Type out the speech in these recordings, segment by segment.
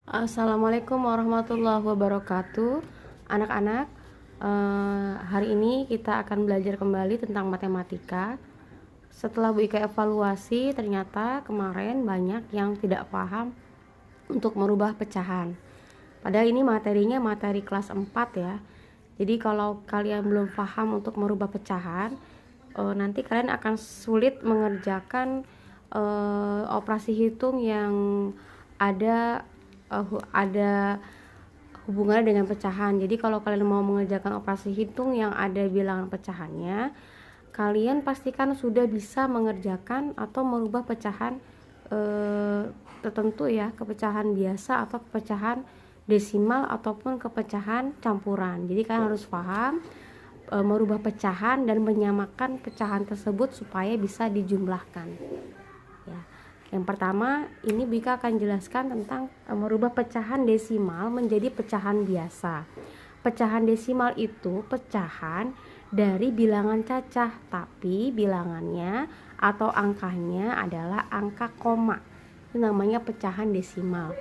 Assalamualaikum warahmatullahi wabarakatuh. Anak-anak, hari ini kita akan belajar kembali tentang matematika. Setelah Bu Ika evaluasi, ternyata kemarin banyak yang tidak paham untuk merubah pecahan. Padahal ini materinya materi kelas 4 ya. Jadi kalau kalian belum paham untuk merubah pecahan, nanti kalian akan sulit mengerjakan operasi hitung yang ada hubungannya dengan pecahan. Jadi kalau kalian mau mengerjakan operasi hitung yang ada bilangan pecahannya, kalian pastikan sudah bisa mengerjakan atau merubah pecahan tertentu ya, ke pecahan biasa atau ke pecahan desimal ataupun ke pecahan campuran. Jadi kalian harus paham merubah pecahan dan menyamakan pecahan tersebut supaya bisa dijumlahkan ya. Yang pertama, ini Bika akan jelaskan tentang merubah pecahan desimal menjadi pecahan biasa. Pecahan desimal itu pecahan dari bilangan cacah, tapi bilangannya atau angkanya adalah angka koma. Itu namanya pecahan desimal.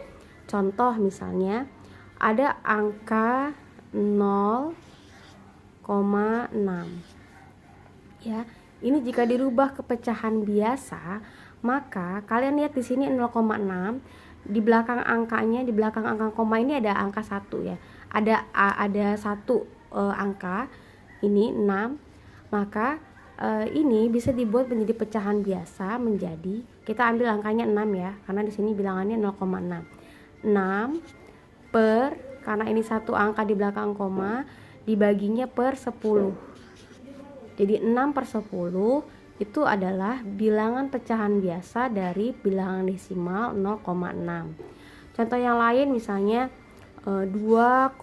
Contoh misalnya, ada angka 0,6. Ya, ini jika dirubah ke pecahan biasa, maka kalian lihat di sini 0,6, di belakang angkanya, di belakang angka koma ini ada angka 1 ya. Ada satu angka ini 6. Maka ini bisa dibuat menjadi pecahan biasa menjadi, kita ambil angkanya 6 ya, karena di sini bilangannya 0,6. 6 per, karena ini satu angka di belakang koma, dibaginya per 10. Jadi 6 per 10 itu adalah bilangan pecahan biasa dari bilangan desimal 0,6. Contoh yang lain misalnya 2,5.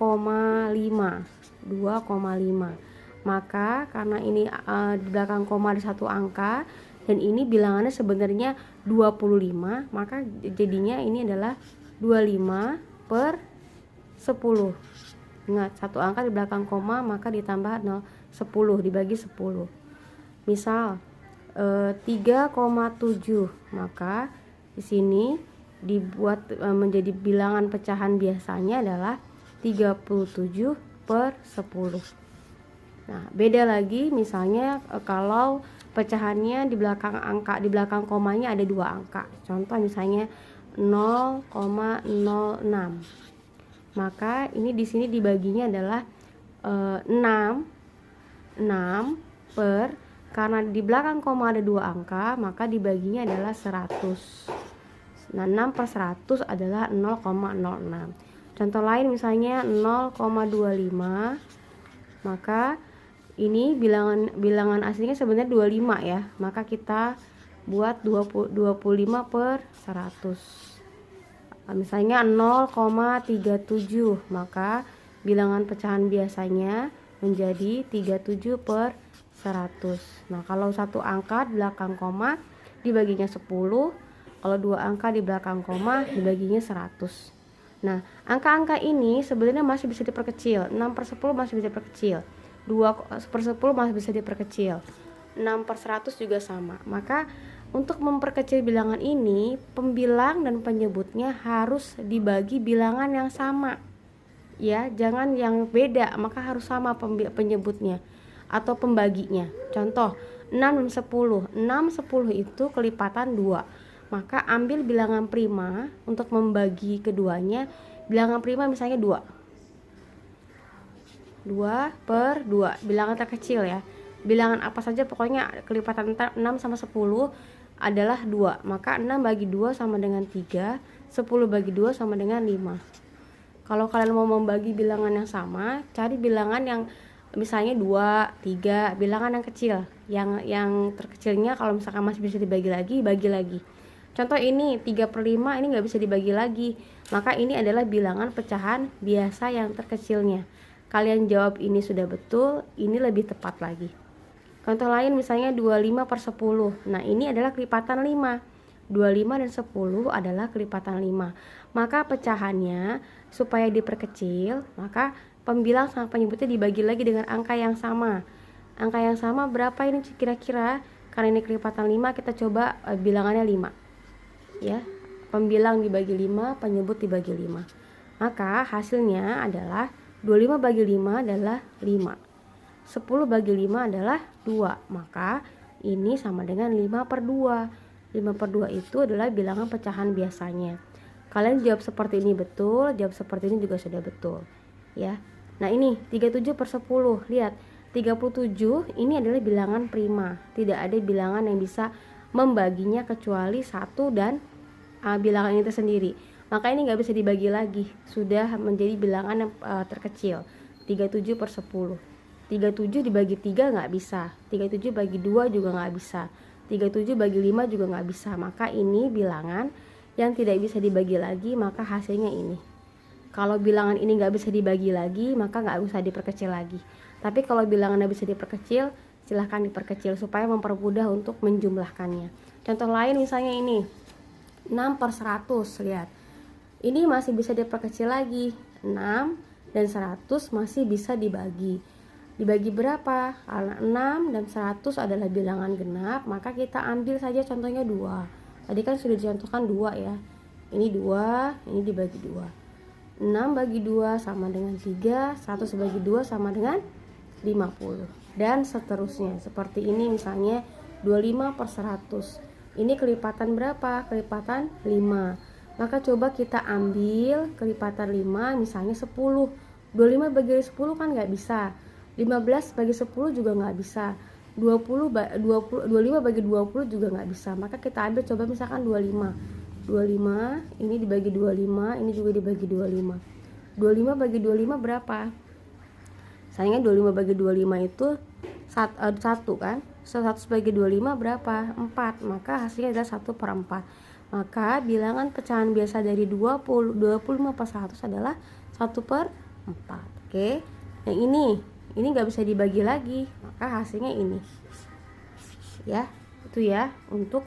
Maka karena ini di belakang koma ada satu angka dan ini bilangannya sebenarnya 25, maka jadinya ini adalah 25 per 10. Ingat, satu angka di belakang koma maka ditambah 10 dibagi 10. Misal 3,7, maka di sini dibuat menjadi bilangan pecahan biasanya adalah 37 per 10. Nah, beda lagi misalnya kalau pecahannya di belakang angka, di belakang komanya ada dua angka. Contoh misalnya 0,06. Maka ini di sini dibaginya adalah 6 per, karena di belakang koma ada dua angka, maka dibaginya adalah 100. Nah, 6 per 100 adalah 0,06. Contoh lain misalnya 0,25. Maka ini bilangan aslinya sebenarnya 25 ya. Maka kita buat 25 per 100. Misalnya 0,37. Maka bilangan pecahan biasanya menjadi 37 per 100. Nah, kalau satu angka di belakang koma dibaginya 10, kalau dua angka di belakang koma dibaginya 100. Nah, angka-angka ini sebenarnya masih bisa diperkecil. 6 per 10 masih bisa diperkecil. 2 per 10 masih bisa diperkecil. 6 per 100 juga sama. Maka untuk memperkecil bilangan ini, pembilang dan penyebutnya harus dibagi bilangan yang sama. Ya, jangan yang beda, maka harus sama penyebutnya atau pembaginya. Contoh 6 dan 10. 6, 10 itu kelipatan 2. Maka ambil bilangan prima untuk membagi keduanya. Bilangan prima misalnya 2. 2 per 2, bilangan terkecil ya. Bilangan apa saja pokoknya kelipatan 6 sama 10 adalah 2. Maka 6 bagi 2 sama dengan 3, 10 bagi 2 sama dengan 5. Kalau kalian mau membagi bilangan yang sama, cari bilangan yang misalnya 2, 3, bilangan yang kecil. Yang terkecilnya kalau misalkan masih bisa dibagi lagi, bagi lagi. Contoh ini 3 per 5 ini nggak bisa dibagi lagi. Maka ini adalah bilangan pecahan biasa yang terkecilnya. Kalian jawab ini sudah betul, ini lebih tepat lagi. Contoh lain misalnya 25 per 10. Nah, ini adalah kelipatan 5. 25 dan 10 adalah kelipatan 5. Maka pecahannya supaya diperkecil, maka pembilang sama penyebutnya dibagi lagi dengan angka yang sama. Angka yang sama berapa ini kira-kira? Karena ini kelipatan 5, kita coba bilangannya 5. Ya. pembilang dibagi 5, penyebut dibagi 5. Maka hasilnya adalah 25 bagi 5 adalah 5. 10 bagi 5 adalah 2. Maka ini sama dengan 5/2. 5/2 itu adalah bilangan pecahan biasanya. Kalian jawab seperti ini betul, jawab seperti ini juga sudah betul. Ya. Nah ini 37/10. Lihat, 37 ini adalah bilangan prima. Tidak ada bilangan yang bisa membaginya kecuali 1 dan bilangan ini tersendiri. Maka ini nggak bisa dibagi lagi. Sudah menjadi bilangan yang terkecil. 37/10. 37 dibagi 3 nggak bisa. 37 bagi 2 juga nggak bisa. 37 bagi 5 juga nggak bisa. Maka ini bilangan yang tidak bisa dibagi lagi, maka hasilnya ini. Kalau bilangan ini nggak bisa dibagi lagi, maka nggak usah diperkecil lagi. Tapi kalau bilangannya bisa diperkecil, silahkan diperkecil supaya mempermudah untuk menjumlahkannya. Contoh lain misalnya ini 6/100. Lihat, ini masih bisa diperkecil lagi. 6 dan 100 masih bisa dibagi. Dibagi berapa? Karena 6 dan 100 adalah bilangan genap, maka kita ambil saja contohnya 2. Tadi kan sudah dicontohkan 2 ya. Ini 2, ini dibagi 2. 6 bagi 2 sama dengan 3, 100 bagi 2 sama dengan 50. Dan seterusnya. Seperti ini misalnya 25/100. Ini kelipatan berapa? Kelipatan 5. Maka coba kita ambil kelipatan 5, misalnya 10. 25 bagi 10 kan nggak bisa. 15 bagi 10 juga nggak bisa. 25 bagi 20 juga nggak bisa. Maka kita ambil coba misalkan 25. 25 ini dibagi 25, ini juga dibagi 25. 25 bagi 25 berapa? Sayangnya 25 bagi 25 itu 1 kan. 100 bagi 25 berapa? 4. Maka hasilnya adalah 1/4. Maka bilangan pecahan biasa dari 25/100 adalah 1/4. Oke. Yang ini nggak bisa dibagi lagi, maka hasilnya ini. Ya, itu ya untuk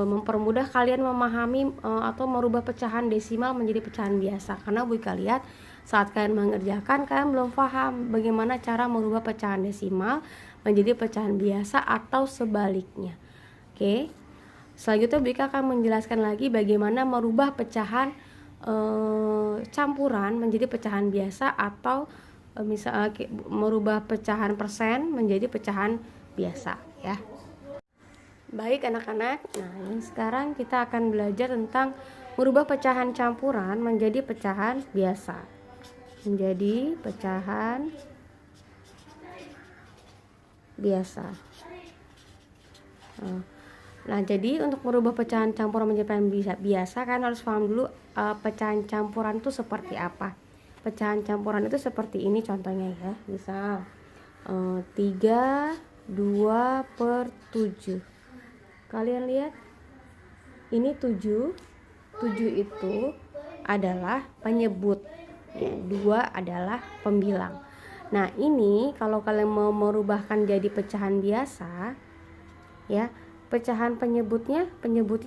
mempermudah kalian memahami atau merubah pecahan desimal menjadi pecahan biasa. Karena Bu Ika lihat saat kalian mengerjakan, kalian belum paham bagaimana cara merubah pecahan desimal menjadi pecahan biasa atau sebaliknya. Oke. Selanjutnya Bu Ika akan menjelaskan lagi bagaimana merubah pecahan campuran menjadi pecahan biasa atau misalnya merubah pecahan persen menjadi pecahan biasa ya. Baik anak-anak, nah ini sekarang kita akan belajar tentang merubah pecahan campuran menjadi pecahan biasa. Menjadi pecahan biasa. Nah, jadi untuk merubah pecahan campuran menjadi pecahan biasa kan harus paham dulu pecahan campuran itu seperti apa. Pecahan campuran itu seperti ini contohnya ya. Misal 3, 2/7. Kalian lihat, ini 7. 7 itu adalah penyebut ya, 2 adalah pembilang. Nah ini kalau kalian mau merubahkan jadi pecahan biasa ya, pecahan penyebutnya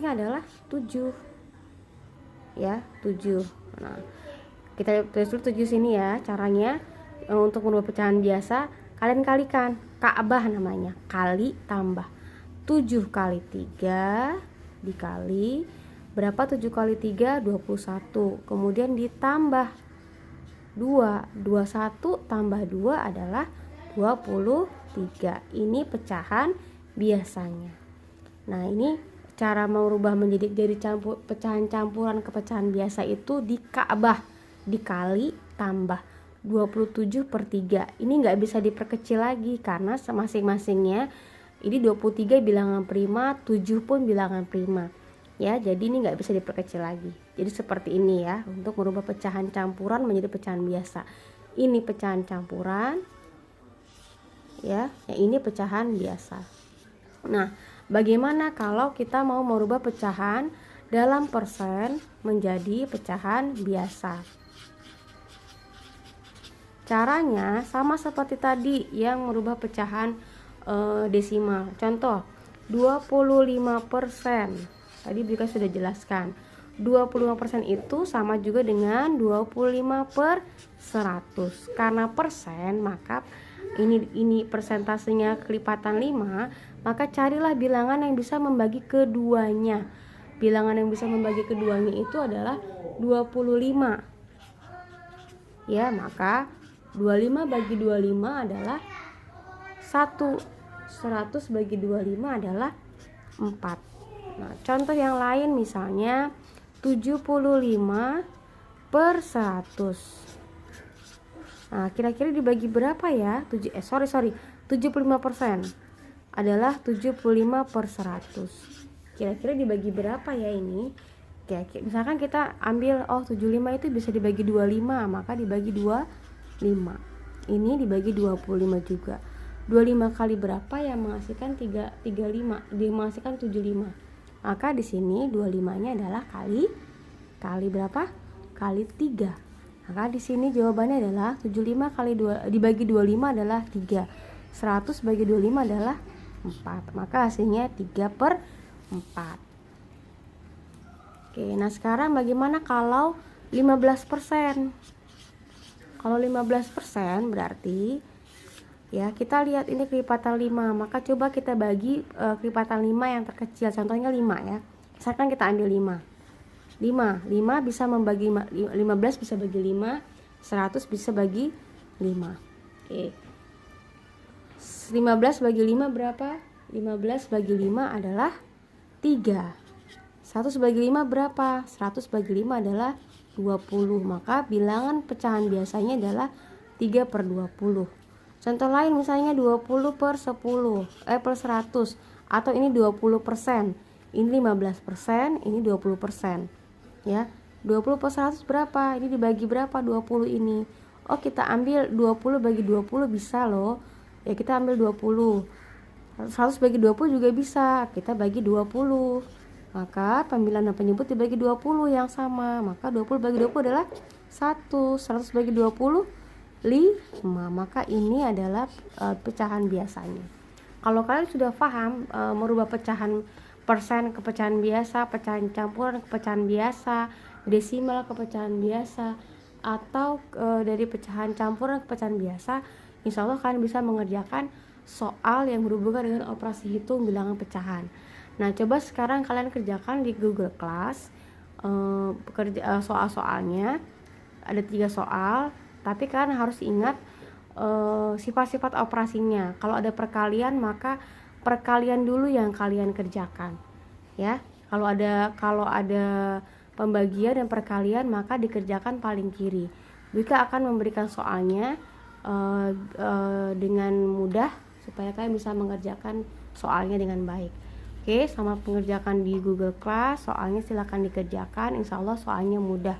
adalah 7 ya, 7. Nah kita tulis dulu 7 sini ya. Caranya untuk merubah pecahan biasa, kalian kalikan, Ka'bah namanya, kali tambah 7 kali 3 dikali berapa? 7 kali 3 21. Kemudian ditambah 2. 21 tambah 2 adalah 23. Ini pecahan biasanya. Nah, ini cara merubah menjadi pecahan campuran ke pecahan biasa itu di Ka'bah, dikali tambah 27/3. Ini nggak bisa diperkecil lagi karena masing-masingnya ini 23 bilangan prima, 7 pun bilangan prima. Ya, jadi ini nggak bisa diperkecil lagi. Jadi seperti ini ya untuk merubah pecahan campuran menjadi pecahan biasa. Ini pecahan campuran, ya, yang ini pecahan biasa. Nah, bagaimana kalau kita mau merubah pecahan dalam persen menjadi pecahan biasa? Caranya sama seperti tadi yang merubah pecahan desimal. Contoh 25%. Tadi Bika sudah jelaskan. 25% itu sama juga dengan 25/100. Karena persen, maka ini persentasenya kelipatan 5, maka carilah bilangan yang bisa membagi keduanya. bilangan yang bisa membagi keduanya itu adalah 25. Ya, maka 25 bagi 25 adalah 1. 100 bagi 25 adalah 4. Nah, contoh yang lain misalnya 75 per 100. Nah, kira-kira dibagi berapa ya? 75% adalah 75 per 100. Kira-kira dibagi berapa ya ini? Misalkan kita ambil 75 itu bisa dibagi 25, maka dibagi 25. Ini dibagi 25 juga. 25 kali berapa yang menghasilkan 35? Dia menghasilkan 75. Maka di sini 25-nya adalah kali berapa? Kali 3. Maka di sini jawabannya adalah 75 kali 2 dibagi 25 adalah 3. 100 bagi 25 adalah 4. Maka hasilnya 3 per 4. Oke, nah sekarang bagaimana kalau 15%? Kalau 15% berarti ya kita lihat ini kelipatan 5. Maka coba kita bagi kelipatan 5 yang terkecil. Contohnya 5 ya. Misalkan kita ambil 5 bisa membagi 15 bisa bagi 5, 100 bisa bagi 5. Oke. 15 bagi 5 berapa? 15 bagi 5 adalah 3. 100 bagi 5 berapa? 100 bagi 5 adalah 20. Maka bilangan pecahan biasanya adalah 3 per 20. Contoh lain misalnya 20 per 10 per 100, atau ini 20%. Ini 15%, ini 20%. Ya, 20 per 100 berapa? Ini dibagi berapa 20 ini? Oh, kita ambil 20 bagi 20 bisa loh. Ya, kita ambil 20. 100 bagi 20 juga bisa. Kita bagi 20. Maka pembilang dan penyebut dibagi 20 yang sama. Maka 20 bagi 20 adalah 1. 100 bagi 20 5. Maka ini adalah pecahan biasanya. Kalau kalian sudah paham merubah pecahan persen ke pecahan biasa, pecahan campuran ke pecahan biasa, desimal ke pecahan biasa, atau dari pecahan campuran ke pecahan biasa, insya Allah kalian bisa mengerjakan soal yang berhubungan dengan operasi hitung bilangan pecahan. Nah, coba sekarang kalian kerjakan di Google Class soal-soalnya. Ada 3 soal, tapi kalian harus ingat sifat-sifat operasinya. Kalau ada perkalian, maka perkalian dulu yang kalian kerjakan ya. Kalau ada pembagian dan perkalian, maka dikerjakan paling kiri. Wika akan memberikan soalnya dengan mudah supaya kalian bisa mengerjakan soalnya dengan baik. Oke, selamat mengerjakan di Google Class. Soalnya silakan dikerjakan, insya Allah soalnya mudah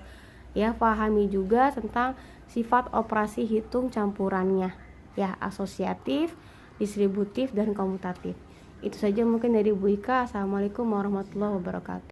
ya. Pahami juga tentang sifat operasi hitung campurannya ya, asosiatif, distributif, dan komutatif. Itu saja mungkin dari Bu Ika. Assalamualaikum warahmatullahi wabarakatuh.